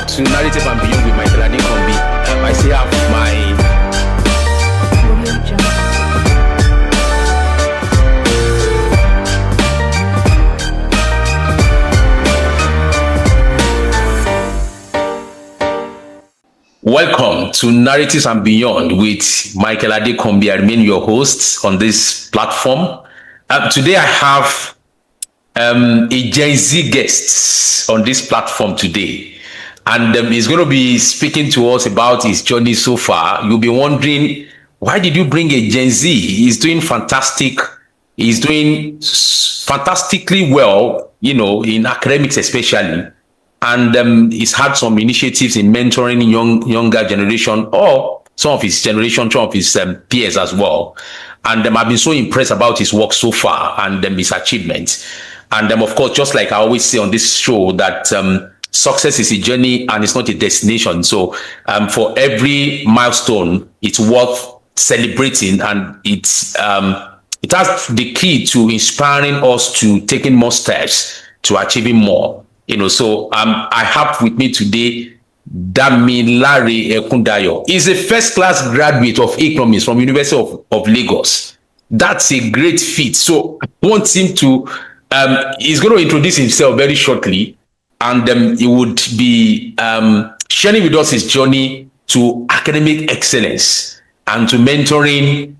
to Narrative and Beyond with Michael Adekombi. I still have my... Welcome to Narratives and Beyond with Michael Adekombi. I remain your host on this platform. Today I have a Gen Z guest on this platform today. And he's going to be speaking to us about his journey so far. You'll be wondering, why did you bring a Gen Z? He's doing fantastic. He's doing fantastically well, in academics especially. And he's had some initiatives in mentoring younger generation, or some of his generation, some of his peers as well. And I've been so impressed about his work so far and his achievements. And of course, just like I always say on this show, that success is a journey and it's not a destination. So for every milestone, it's worth celebrating, and it has the key to inspiring us to taking more steps to achieving more. So I have with me today DAMILARE EKUNDAYO. He's a first-class graduate of economics from University of Lagos. That's a great feat. So I want him to, he's going to introduce himself very shortly, and he would be sharing with us his journey to academic excellence and to mentoring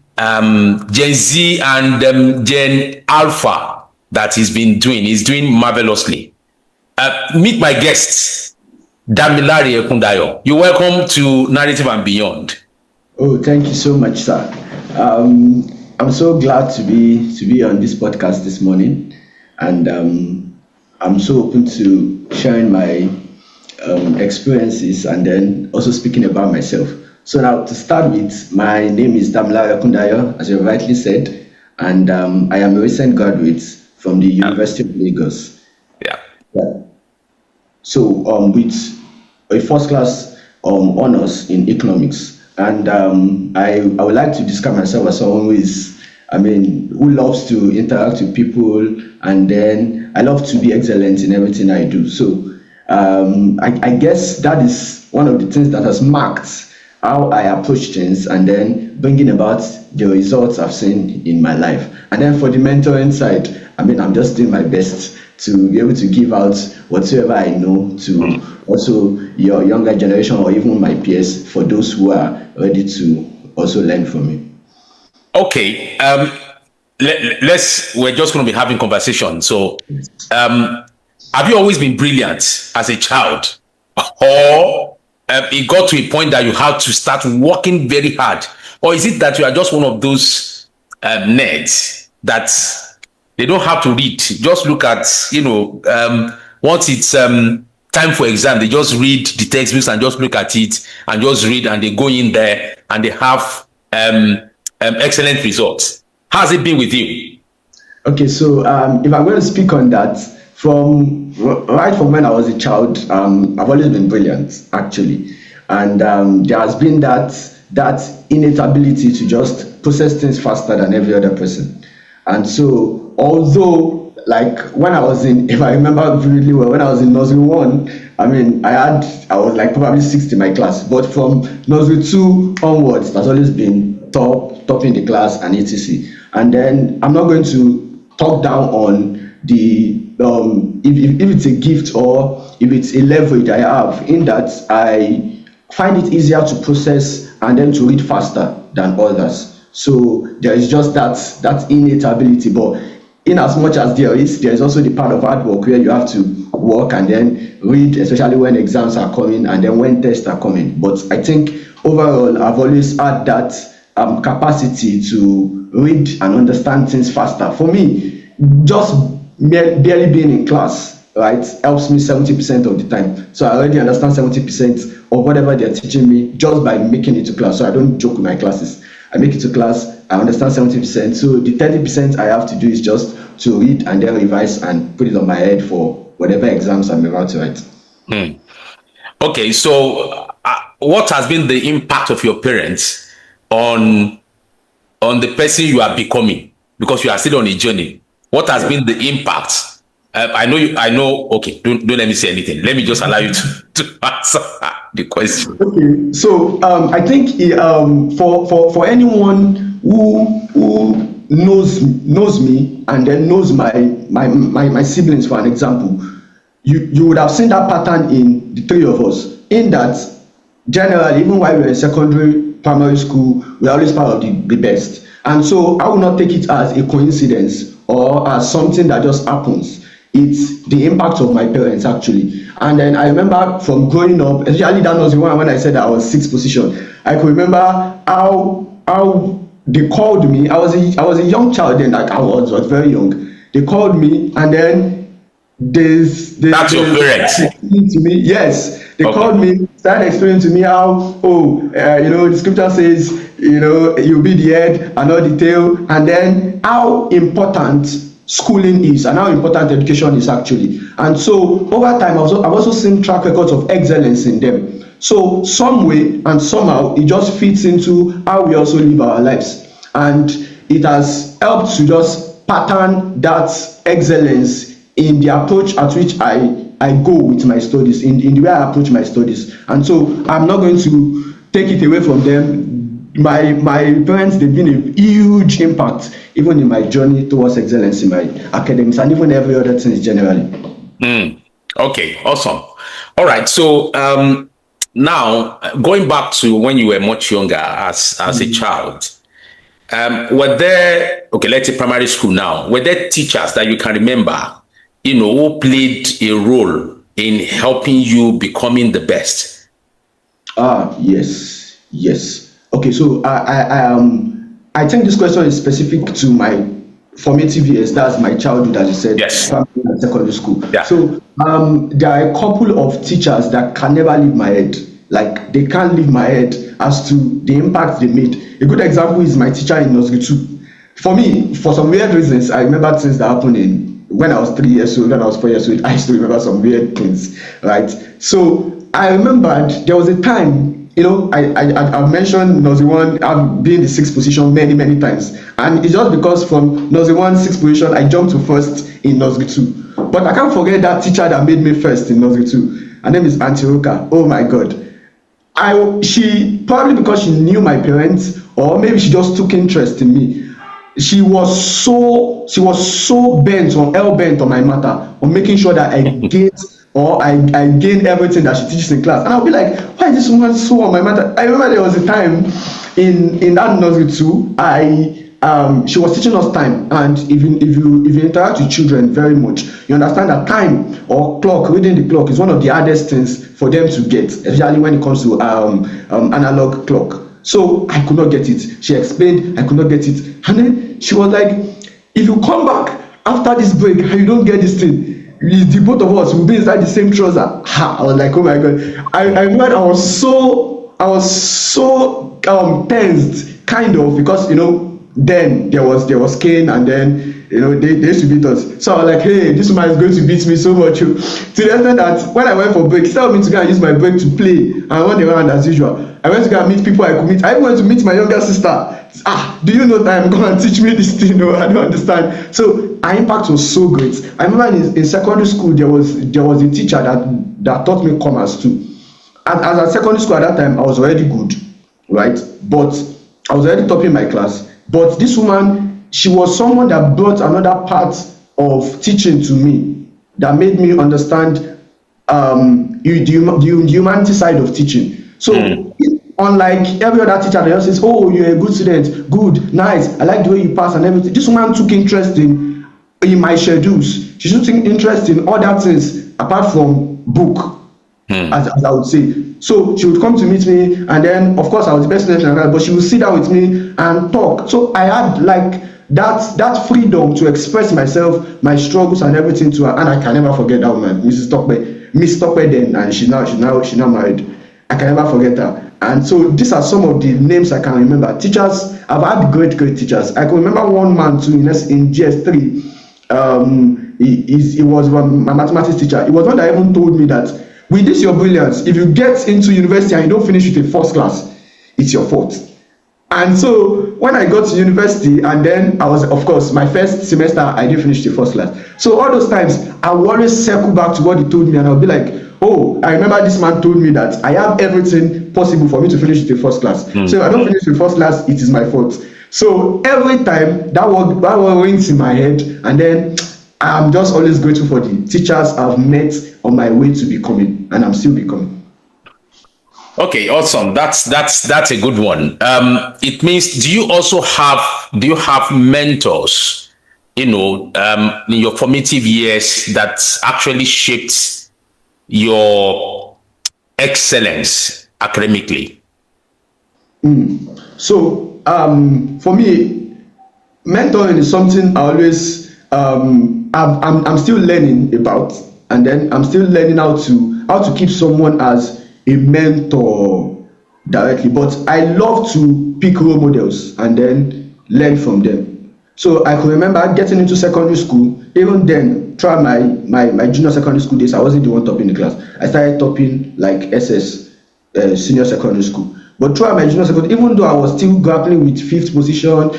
Gen Z and Gen Alpha that he's been doing. He's doing marvelously. Meet my guest, DAMILARE EKUNDAYO. You're welcome to Narrative and Beyond. Oh, thank you so much, sir. I'm so glad to be on this podcast this morning, and I'm so open to sharing my experiences and then also speaking about myself. So now to start with, my name is DAMILARE EKUNDAYO, as you rightly said, and I am a recent graduate from the University of Lagos. Yeah. So with a first class honors in economics, and I would like to describe myself as someone who loves to interact with people, and then I love to be excellent in everything I do. So I guess that is one of the things that has marked how I approach things, and then bringing about the results I've seen in my life. And then for the mentoring side, I'm just doing my best to be able to give out whatsoever I know to also your younger generation, or even my peers, for those who are ready to also learn from me. Okay, we're just going to be having conversation. So, have you always been brilliant as a child, or it got to a point that you had to start working very hard, or is it that you are just one of those nerds that they don't have to read, just look at, once it's time for exam, they just read the textbooks and just look at it and just read, and they go in there and they have excellent results. How's it been with you? Okay, so if I'm going to speak on that, right from when I was a child, I've always been brilliant, actually. And there has been that innate ability to just process things faster than every other person. And so, although, like when I was if I remember really well, when I was in nursery 1, I was like probably 6th in my class. But from nursery 2 onwards, that's always been top in the class and etc. And then I'm not going to talk down on the if it's a gift or if it's a leverage I have, in that I find it easier to process and then to read faster than others. So there is just that innate ability, but in as much as there is also the part of hard work where you have to work and then read, especially when exams are coming and then when tests are coming. But I think overall, I've always had that capacity to read and understand things faster. For me, just barely being in class, right, helps me 70% of the time. So I already understand 70% of whatever they're teaching me just by making it to class. So I don't joke with my classes. I make it to class, I understand 70%. So the 30% I have to do is just to read and then revise and put it on my head for whatever exams I'm about to write. Okay, so what has been the impact of your parents on the person you are becoming? Because you are still on a journey. What has been the impact I know you. I know. Okay, don't let me say anything. Let me just allow you to answer the question. Okay, so I think for anyone who knows me and then knows my siblings, for an example, you would have seen that pattern in the three of us. In that, generally, even while we were in secondary, primary school, we are always part of the best. And so I will not take it as a coincidence or as something that just happens. It's the impact of my parents, actually. And then I remember from growing up, especially that was the one when I said that I was sixth position. I could remember how they called me. I was a young child then, like I was very young. They called me, and then That's your parents. to me, yes, they Okay. called me, started explaining to me how, the scripture says, you'll be the head and not the tail, and then how important schooling is and how important education is, actually. And so over time, I've also seen track records of excellence in them. So some way and somehow it just fits into how we also live our lives, and it has helped to just pattern that excellence in the approach at which I go with my studies, in the way I approach my studies. And so I'm not going to take it away from them. My parents, they've been a huge impact even in my journey towards excellence in my academics and even every other things generally. Okay, awesome. All right. So now going back to when you were much younger as a child, were there, okay, let's say primary school now, were there teachers that you can remember, who played a role in helping you becoming the best? Yes. Okay, so I think this question is specific to my formative years. That's my childhood, as you said. Yes. Primary and secondary school. Yeah. So there are a couple of teachers that can never leave my head. Like, they can't leave my head as to the impact they made. A good example is my teacher in nursery 2. For me, for some weird reasons, I remember things that happened when I was 3 years old, when I was 4 years old. I used to remember some weird things, right? So I remembered there was a time, I mentioned nursery 1, I've been in the sixth position many times. And it's just because from nursery 1, sixth position, I jumped to first in nursery 2. But I can't forget that teacher that made me first in nursery 2. Her name is Auntie Roka. Oh my God. She probably, because she knew my parents, or maybe she just took interest in me. She was so bent on my matter, on making sure that I gain everything that she teaches in class. And I'll be like, why is this woman so on my matter? I remember there was a time in that nursery 2, she was teaching us time. And if you interact with children very much, you understand that time or clock, reading the clock, is one of the hardest things for them to get, especially when it comes to analog clock. So I could not get it. She explained, I could not get it. And then she was like, if you come back after this break and you don't get this thing, the both of us will be inside the same trouser. I was like, oh my God. I remember I was so tensed, kind of, because then there was cane, and then they used to beat us. So I was like, hey, this woman is going to beat me so much. To the extent that when I went for break, instead of me to go and use my break to play and run around as usual, I went to go and meet people I could meet. I even went to meet my younger sister. Do you know time? Come and teach me this thing. No, I don't understand. So our impact was so great. I remember in secondary school there was a teacher that taught me commerce too. And as a secondary school at that time, I was already good, right? But I was already topping my class. But this woman, she was someone that brought another part of teaching to me that made me understand the humanity side of teaching. So unlike every other teacher that just says, oh, you're a good student, good, nice, I like the way you pass and everything, this woman took interest in my schedules. She took interest in other things apart from book, as I would say. So she would come to meet me, and then of course I was the best student in her, but she would sit down with me and talk. So I had like that freedom to express myself, my struggles and everything to her. And I can never forget that woman, Mrs. Tokpe, Miss Tokpe then, and she's now married. I can never forget her. And so these are some of the names I can remember. Teachers, I've had great teachers. I can remember one man too in GS3. He was my mathematics teacher. He was one that even told me that with this your brilliance, if you get into university and you don't finish with a first class, it's your fault. And so when I got to university, and then I was, of course, my first semester, I didn't finish the first class. So all those times, I will always circle back to what he told me, and I'll be like, oh, I remember this man told me that I have everything possible for me to finish the first class. So if I don't finish the first class, it is my fault. So every time that word rings in my head, and then I'm just always grateful for the teachers I've met on my way to becoming, and I'm still becoming. Okay, awesome. That's a good one. It means, do you have mentors, in your formative years that actually shaped your excellence academically? So for me, mentoring is something I always I'm still learning about, and then I'm still learning how to keep someone as a mentor directly. But I love to pick role models and then learn from them. So I can remember getting into secondary school. Even then, throughout my junior secondary school days, I wasn't the one topping the class. I started topping like SS, senior secondary school. But throughout my junior secondary, even though I was still grappling with fifth position,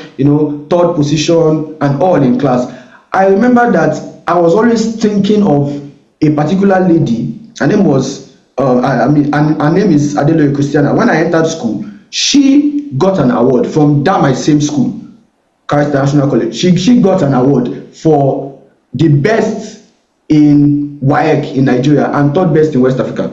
third position, and all in class, I remember that I was always thinking of a particular lady. Her name was, her name is Adeloye Christiana. When I entered school, she got an award from my same school, Christ National College. She got an award for the best in WAEC in Nigeria and third best in West Africa.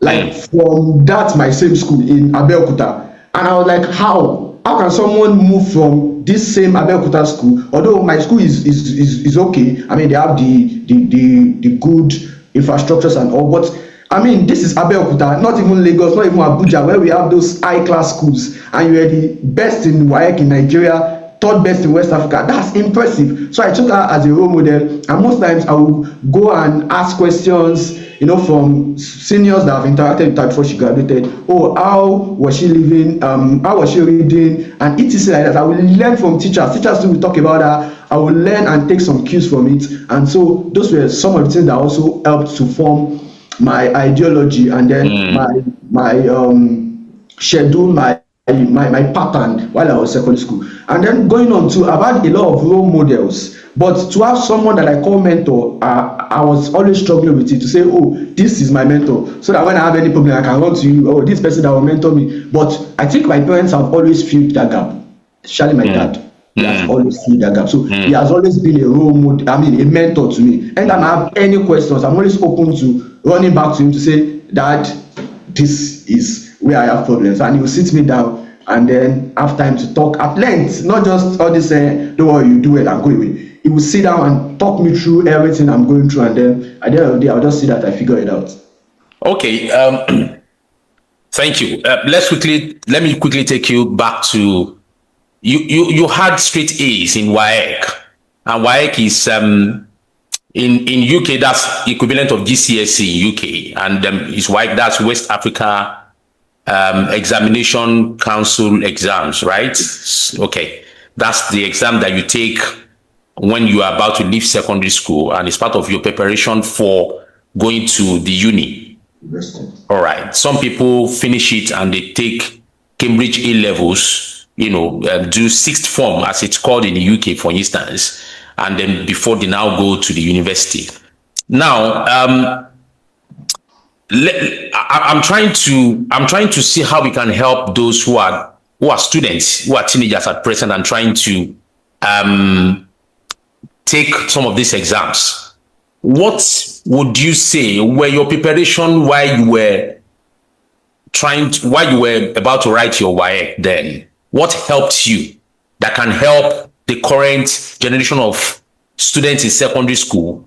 Like from my same school in Abeokuta. And I was like, how can someone move from this same Abeokuta school, although my school is okay, I mean they have the good infrastructures and all, but I mean this is Abeokuta, not even Lagos, not even Abuja, where we have those high class schools, and you are the best in WAEC in Nigeria, third best in West Africa. That's impressive. So I took her as a role model, and most times I will go and ask questions, from seniors that have interacted with her before she graduated. Oh, how was she living? How was she reading? And etc. like that. I will learn from teachers. Teachers too will talk about her. I will learn and take some cues from it. And so those were some of the things that also helped to form my ideology, and then my schedule, my pattern while I was secondary school. And then going on to, I've had a lot of role models, but to have someone that I call mentor, I was always struggling with it, to say, oh, this is my mentor, so that when I have any problem I can run to you. Oh, this person that will mentor me. But I think my parents have always filled that gap, especially my dad. He has always filled that gap. So he has always been a role model, a mentor to me. And I have any questions, I'm always open to running back to him to say, Dad, this is where I have problems. And he will sit me down and then have time to talk at length, not just all this don't worry, you do it and go away. He will sit down and talk me through everything I'm going through, and then at the end of the day, I'll just see that I figure it out. Okay, thank you. Let me quickly take you back to you had straight A's in WAEC, and WAEC is in UK, that's equivalent of GCSE in UK, and is WAEC, that's West Africa examination council exams, right? Okay, that's the exam that you take when you are about to leave secondary school, and it's part of your preparation for going to the uni. All right, some people finish it and they take Cambridge A levels, do sixth form as it's called in the UK, for instance, and then before they now go to the university. Now I'm trying to see how we can help those who are students, who are teenagers at present, and trying to take some of these exams. What would you say were your preparation while you were about to write your WAEC then? What helped you that can help the current generation of students in secondary school,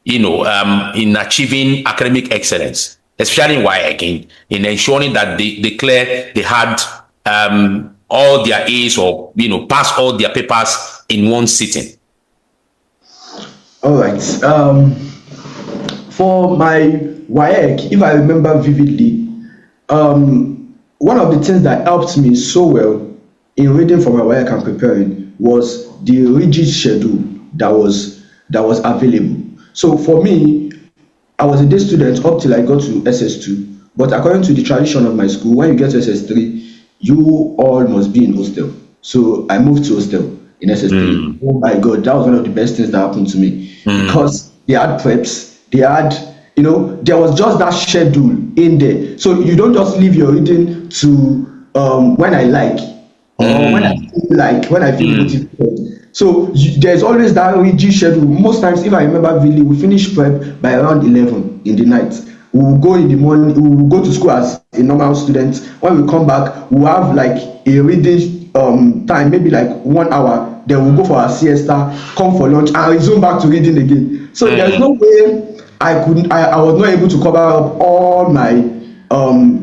in achieving academic excellence, especially in WAEC, in ensuring that they had all their A's, or pass all their papers in one sitting? All right. For my WAEC, if I remember vividly, one of the things that helped me so well in reading for my WAEC and preparing was the rigid schedule that was available. So for me, I was a day student up till I got to SS2. But according to the tradition of my school, when you get to SS3, you all must be in hostel. So I moved to hostel in SS3. Oh my God, that was one of the best things that happened to me because they had preps, they had, there was just that schedule in there. So you don't just leave your reading to when I like or when I feel motivated. So there's always that rigid schedule. Most times, if I remember vividly, we finish prep by around 11 in the night. We will go in the morning, we will go to school as a normal student. When we come back, we'll have like a reading time, maybe like 1 hour. Then we'll go for our siesta, come for lunch, and resume back to reading again. So there's no way I was not able to cover up all my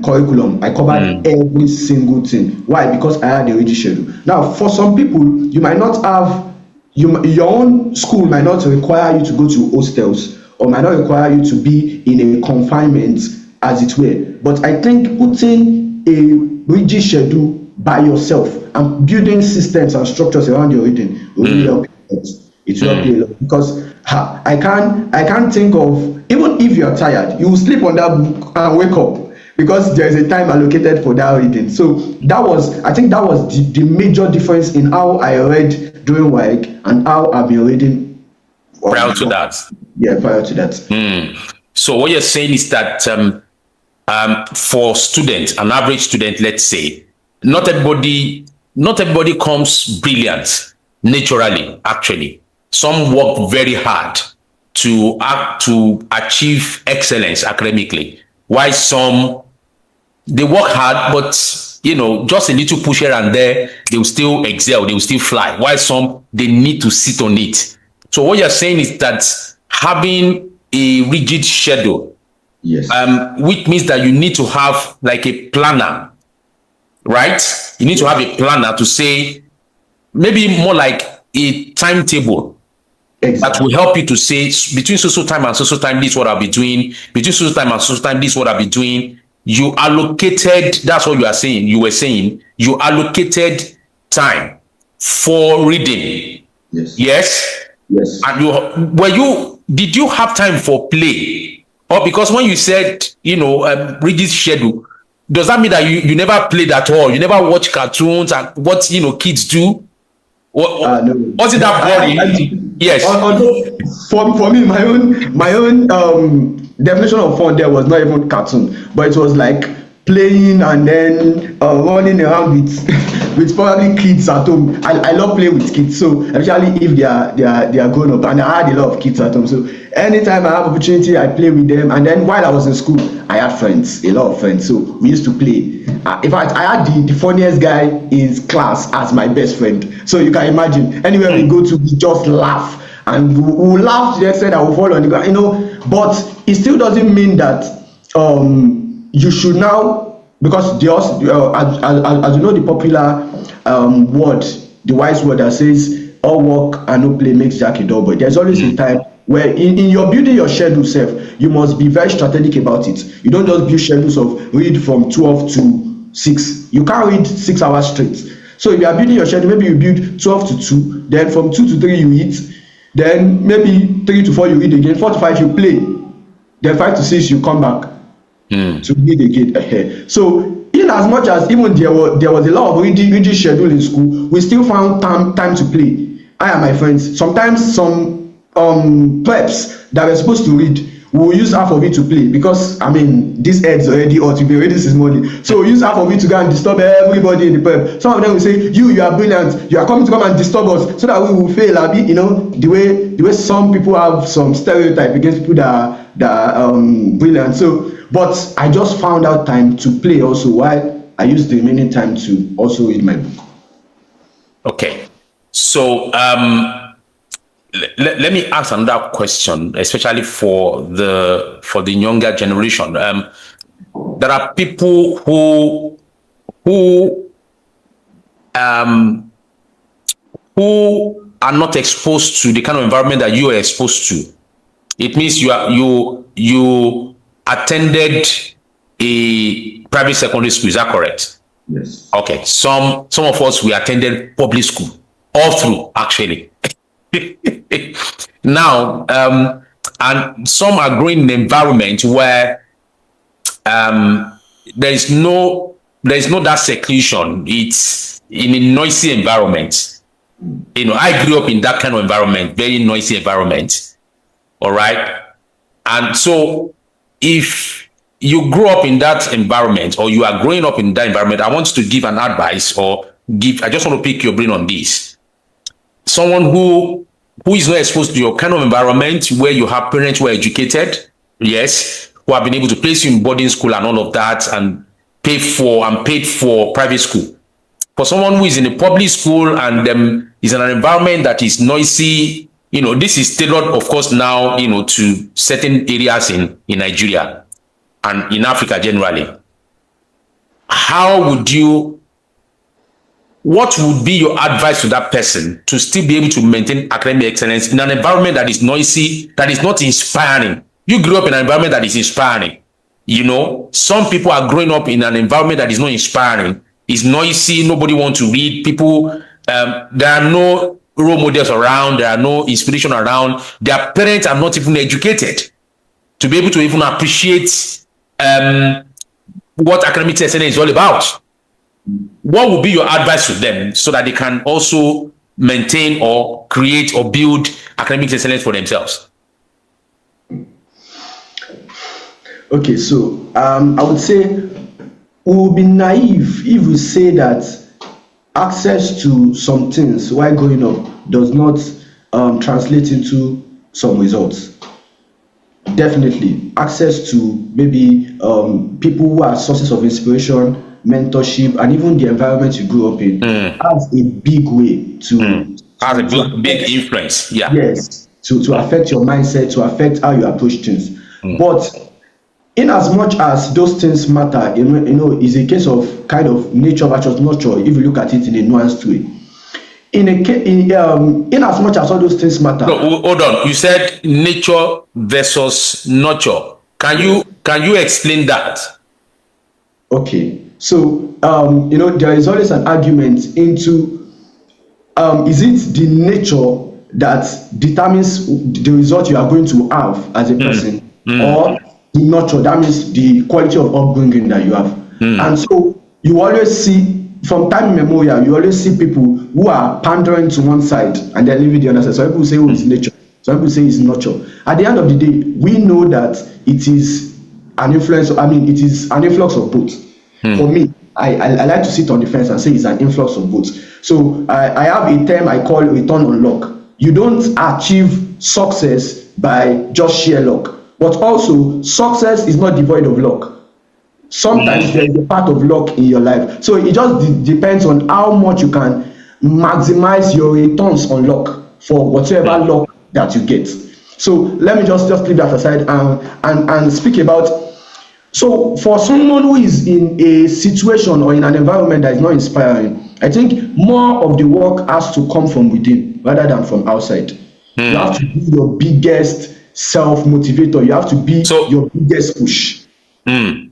curriculum. I covered every single thing. Why? Because I had a rigid schedule. Now, for some people, you might not have your own school might not require you to go to hostels or might not require you to be in a confinement, as it were. But I think putting a rigid schedule by yourself and building systems and structures around your reading will really help you a lot. It will help you a lot because I can't think of, even if you're tired, you will sleep on that book and wake up because there is a time allocated for that reading. So I think that was the major difference in how I read during work and how I've been reading prior to that. Yeah, prior to that. So what you're saying is that for students, an average student, let's say, not everybody comes brilliant naturally. Actually, some work very hard to achieve excellence academically, while some they work hard, but just a little push here and there, they will still excel, they will still fly. While some they need to sit on it. So what you're saying is that having a rigid schedule, yes, which means that you need to have like a planner, right? You need to have a planner to say, maybe more like a timetable. Exactly. That will help you to say between so time and so time, this is what I'll be doing. Between so time and so time, this is what I'll be doing. You allocated, that's what you were saying, you allocated time for reading. Yes. Yes? Yes. And did you have time for play? Or because when you said, rigid schedule, does that mean that you never played at all? You never watch cartoons and what, kids do? No. Was it that boring? Yes. Although for me, my own definition of fun there was not even cartoon, but it was like playing and then running around with probably kids at home. I love playing with kids, so especially if they are grown up, and I had a lot of kids at home. So anytime I have opportunity, I play with them. And then while I was in school, I had friends, a lot of friends. So we used to play. In fact, I had the funniest guy in class as my best friend. So you can imagine, anywhere we go to, we just laugh. And we laugh to the extent that we fall on the ground, But it still doesn't mean that you should now, because as you know, the popular word, the wise word that says, all work and no play makes Jack a dull boy. There's always a time where in your building your schedule self, you must be very strategic about it. You don't just build schedules of read from 12 to 6. You can't read 6 hours straight. So if you are building your schedule, maybe you build 12 to 2, then from 2 to 3 you eat, then maybe 3 to 4 you read again, 4 to 5 you play, then 5 to 6 you come back to read again. So in as much as even there was a lot of reading schedule in school, we still found time to play. I and my friends, sometimes some preps that we're supposed to read, we'll use half of it to play because this head's already hot, we've been reading this morning, so we'll use half of it to go and disturb everybody in the prep. Some of them will say, you are brilliant, you are coming to come and disturb us so that we will fail. The way some people have some stereotype against people that are brilliant. So but I just found out time to play also, while I use the remaining time to also read my book. Okay, so let me ask another question, especially for the younger generation. There are people who are not exposed to the kind of environment that you are exposed to. It means you attended a private secondary school. Is that correct? Yes. Okay. Some of us, we attended public school all through, actually. Now, and some are growing in an environment where there is no there's no that seclusion. It's in a noisy environment. I grew up in that kind of environment, very noisy environment. All right. And so if you grew up in that environment, or you are growing up in that environment, I want to give an advice, I just want to pick your brain on this. Someone who is not exposed to your kind of environment, where you have parents who are educated, yes, who have been able to place you in boarding school and all of that, and paid for private school. For someone who is in a public school and is in an environment that is noisy, this is tailored, of course, now, to certain areas in Nigeria and in Africa generally. What would be your advice to that person to still be able to maintain academic excellence in an environment that is noisy, that is not inspiring? You grew up in an environment that is inspiring. Some people are growing up in an environment that is not inspiring. It's noisy. Nobody wants to read. People, there are no role models around. There are no inspiration around. Their parents are not even educated to be able to even appreciate what academic excellence is all about. What would be your advice to them so that they can also maintain or create or build academic excellence for themselves? Okay, so I would say we will be naive if we say that access to some things while growing up does not translate into some results. Definitely, access to maybe people who are sources of inspiration, mentorship, and even the environment you grew up in has a big way has a big influence. Yeah. Yes, to affect your mindset, to affect how you approach things. But in as much as those things matter, is a case of kind of nature versus nurture. If you look at it in a nuanced way, in as much as all those things matter. No, hold on. You said nature versus nurture. Can you explain that? Okay, so there is always an argument into is it the nature that determines the result you are going to have as a person, or the nurture, that means the quality of upbringing that you have. And so you always see, from time immemorial, you always see people who are pandering to one side and then leaving the other side. Some people say, it's nature. Some people say it's nurture. At the end of the day, we know that it is an influence. It is an influx of both. For me, I like to sit on the fence and say it's an influx of both. So I have a term I call return on luck. You don't achieve success by just sheer luck. But also, success is not devoid of luck. Sometimes there is a part of luck in your life. So it just depends on how much you can maximize your returns on luck for whatever luck that you get. So let me just leave that aside and speak about. So for someone who is in a situation or in an environment that is not inspiring, I think more of the work has to come from within rather than from outside. You have to be your biggest self-motivator. You have to be your biggest push. The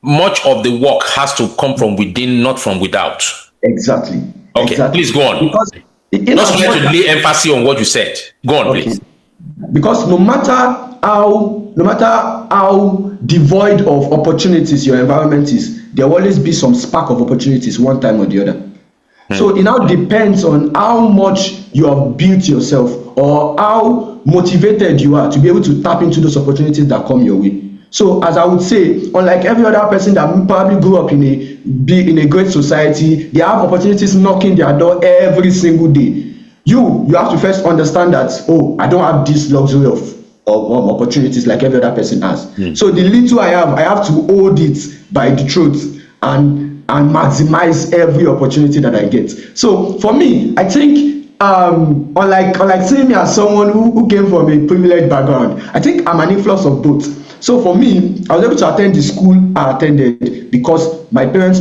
much of the work has to come from within, not from without. Exactly. Okay, exactly. Please go on. Because just try to lay emphasis on what you said. Go on, please. Because no matter how devoid of opportunities your environment is, there will always be some spark of opportunities one time or the other. So it now depends on how much you have built yourself or how motivated you are to be able to tap into those opportunities that come your way. So as I would say, unlike every other person that probably grew up in a great society, they have opportunities knocking their door every single day. You have to first understand that, I don't have this luxury of opportunities like every other person has. So the little I have to hold it by the truth and maximize every opportunity that I get. So for me, I think unlike seeing me as someone who came from a privileged background, I think I'm an influx of both. So for me, I was able to attend the school I attended because my parents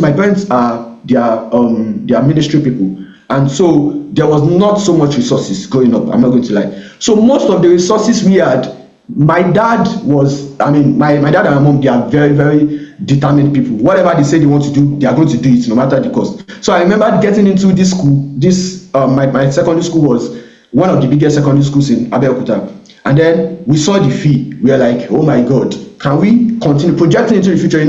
are they are ministry people, and so there was not so much resources growing up. I'm not going to lie. So most of the resources we had, my dad and my mom, they are very, very determined people. Whatever they say they want to do, they are going to do it no matter the cost. So I remember getting into this school. My secondary school was one of the biggest secondary schools in Abeokuta. And then we saw the fee. We are like, oh my God, can we continue projecting into the future?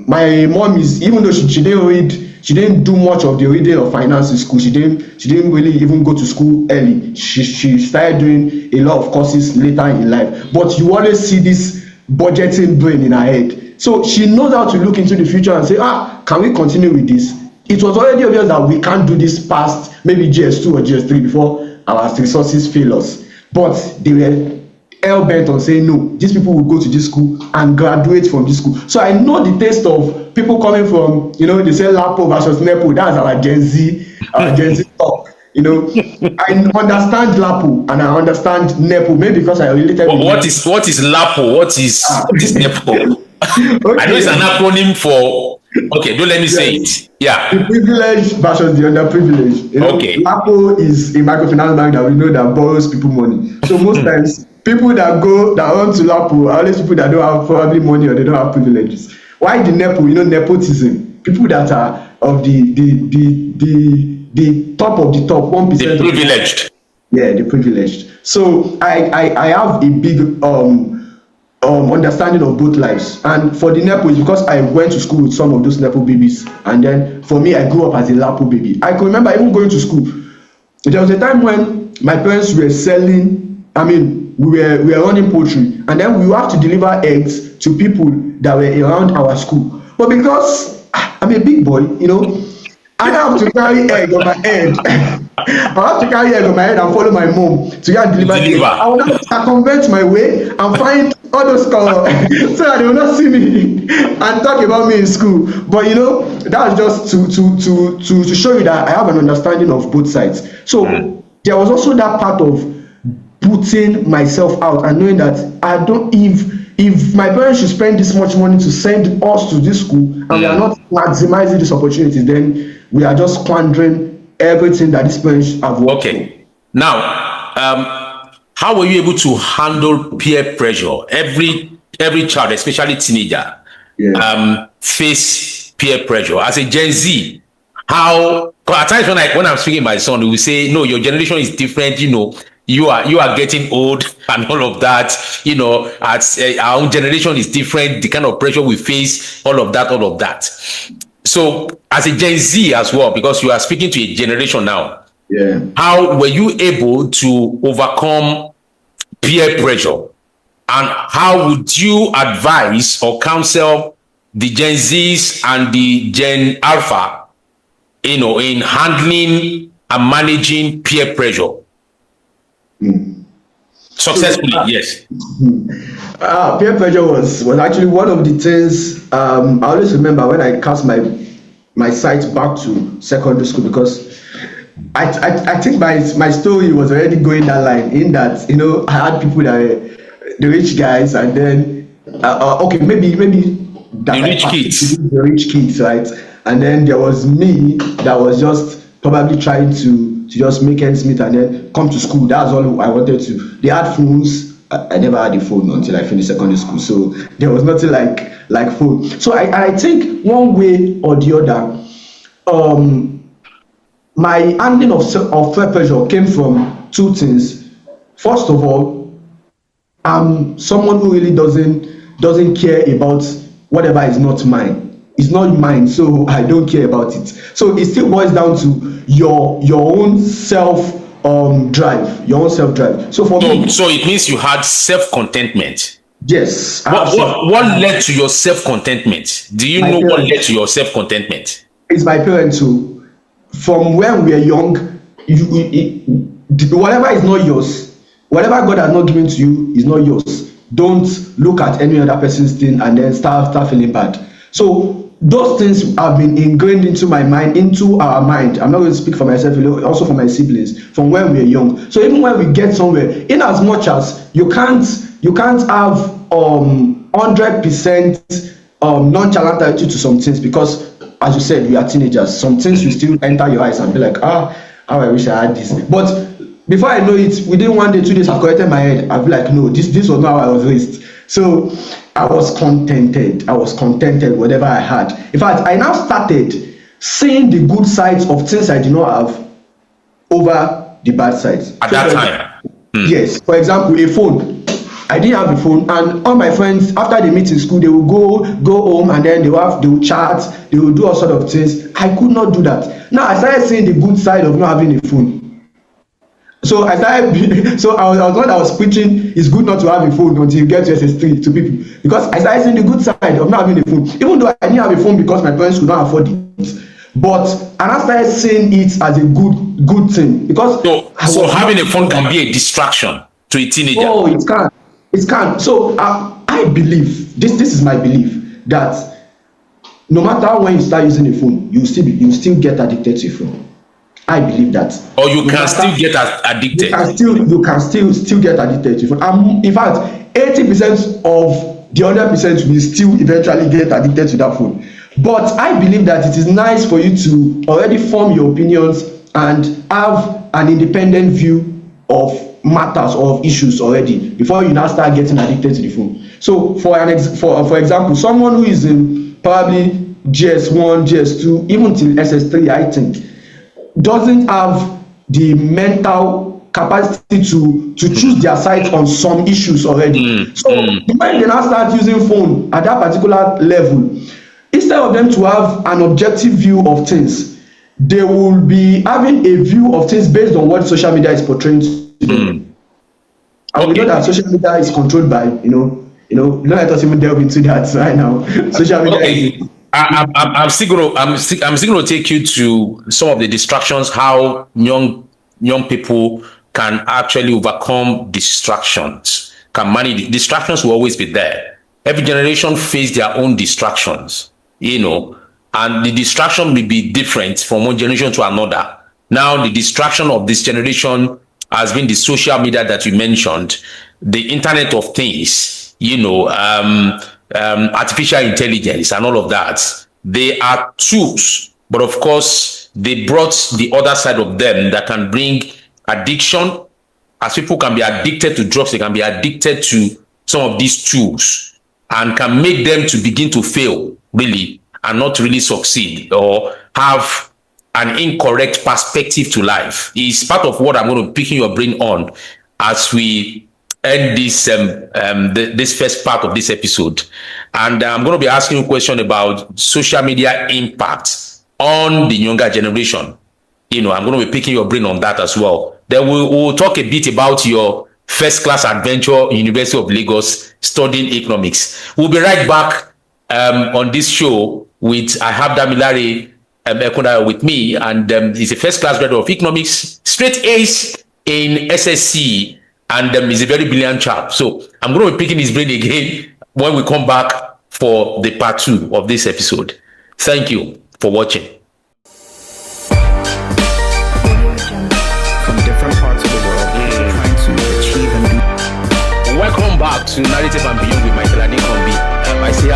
my mom is, even though she didn't read, she didn't do much of the reading of finance in school. She didn't really even go to school early. She started doing a lot of courses later in life. But you always see this budgeting brain in her head. So she knows how to look into the future and say, can we continue with this? It was already obvious that we can't do this past maybe GS2 or GS3 before our resources fail us. But they were hell-bent on saying, no, these people will go to this school and graduate from this school. So I know the taste of people coming from, they say LAPO versus NEPO. That's our Gen Z talk. I understand LAPO and I understand NEPO, maybe because I related with what is LAPO? What is NEPO? Okay. I know it's an acronym for, okay, don't let me say it. Yeah. The privileged versus the underprivileged. Okay. LAPO is a microfinance bank that we know that borrows people money. So most times, people that run to LAPO are always people that don't have probably money or they don't have privileges. Why the NEPO? nepotism. People that are of the top of the top 1%. The privileged. The privileged. So I have a big understanding of both lives. And for the NEPO, it's because I went to school with some of those NEPO babies. And then for me, I grew up as a LAPO baby. I can remember even going to school. There was a time when my parents were selling, we were running poultry, and then we have to deliver eggs to people that were around our school. But because I'm a big boy, I have to carry egg on my head. I have to carry egg on my head and follow my mom to go and deliver egg. I will not circumvent my way and find all those colors so that they will not see me and talk about me in school. But that's just to show you that I have an understanding of both sides. So there was also that part of putting myself out and knowing that I don't, if my parents should spend this much money to send us to this school and we are not maximizing this opportunity, then we are just squandering everything that these parents have worked for. Now, how were you able to handle peer pressure? Every child, especially teenager, face peer pressure. As a Gen Z, how, at times when I'm speaking to my son, he will say, no, your generation is different, you are getting old and all of that, our own generation is different, the kind of pressure we face, all of that. So as a Gen Z as well, because you are speaking to a generation now, how were you able to overcome peer pressure, and how would you advise or counsel the Gen Zs and the Gen Alpha, in handling and managing peer pressure? Successfully, yes. Peer pressure was actually one of the things I always remember when I cast my sights back to secondary school, because I think my story was already going that line, in that I had people that were the rich guys, and then maybe the rich kids, right? And then there was me that was just probably trying to just make ends meet and then come to school. That's all I wanted to. They had phones. I never had a phone until I finished secondary school, so there was nothing like phone. So I think one way or the other, my handling of peer pressure came from two things. First of all, I'm someone who really doesn't care about whatever is not mine. It's not mine, so I don't care about it. So it still boils down to your own self drive, So for me, so it means you had self-contentment. Yes. What led to your self-contentment? Do you know what led to your self-contentment? It's my parents who, from when we are young, whatever is not yours, whatever God has not given to you is not yours. Don't look at any other person's thing and then start feeling bad. So those things have been ingrained into my mind, into our mind. I'm not going to speak for myself, also for my siblings, from when we're young. So even when we get somewhere, in as much as you can't have 100% nonchalant attitude to some things, because as you said, we are teenagers. Some things will still enter your eyes and be like, how I wish I had this. But before I know it, within 1 day, 2 days, I've corrected my head. I'll be like, no, this was not how I was raised. So I was contented. Whatever I had. In fact, I now started seeing the good sides of things I did not have over the bad sides. At that time? Yes. For example, a phone. I didn't have a phone, and all my friends, after they meet in school, they will go home, and then they will chat, they will do all sort of things. I could not do that. Now I started seeing the good side of not having a phone. So I started, so I was one that was preaching it's good not to have a phone until you get to SS3 to people, because I started seeing the good side of not having a phone, even though I didn't have a phone because my parents could not afford it. But and I started seeing it as a good thing, because so having a phone can be a distraction to a teenager. Oh, it can. So I believe this is my belief, that no matter when you start using a phone, you still get addicted to your phone. I believe that. Or you can still get addicted. You can still get addicted to your phone. In fact, 80% of the other percent will still eventually get addicted to that phone. But I believe that it is nice for you to already form your opinions and have an independent view of matters or of issues already before you now start getting addicted to the phone. So for example, someone who is in probably GS1, GS2, even till SS3, I think, doesn't have the mental capacity to choose their side on some issues already. When they now start using phone at that particular level, instead of them to have an objective view of things, they will be having a view of things based on what social media is portraying to them. And we know that social media is controlled by, don't let us even delve into that right now. Social media. I'm still going to take you to some of the distractions, how young people can actually overcome distractions, can manage. Distractions will always be there. Every generation face their own distractions, and the distraction will be different from one generation to another. Now, the distraction of this generation has been the social media that you mentioned, the Internet of Things, artificial intelligence and all of that. They are tools, but of course they brought the other side of them that can bring addiction. As people can be addicted to drugs, they can be addicted to some of these tools and can make them to begin to fail really and not really succeed or have an incorrect perspective to life. It's part of what I'm going to pick your brain on as we end this this first part of this episode. And I'm going to be asking you a question about social media impact on the younger generation. I'm going to be picking your brain on that as well. Then we'll talk a bit about your first class adventure, University of Lagos, studying economics. We'll be right back on this show with, I have DAMILARE EKUNDAYO with me, and he's a first class graduate of economics, straight A's in SSC, and he's a very brilliant chap. So I'm going to be picking his brain again when we come back for the part 2 of this episode. Thank you for watching. From different parts of the world, trying to achieve and be. Welcome back to Narrative and Beyond with Michael Adekombi. I say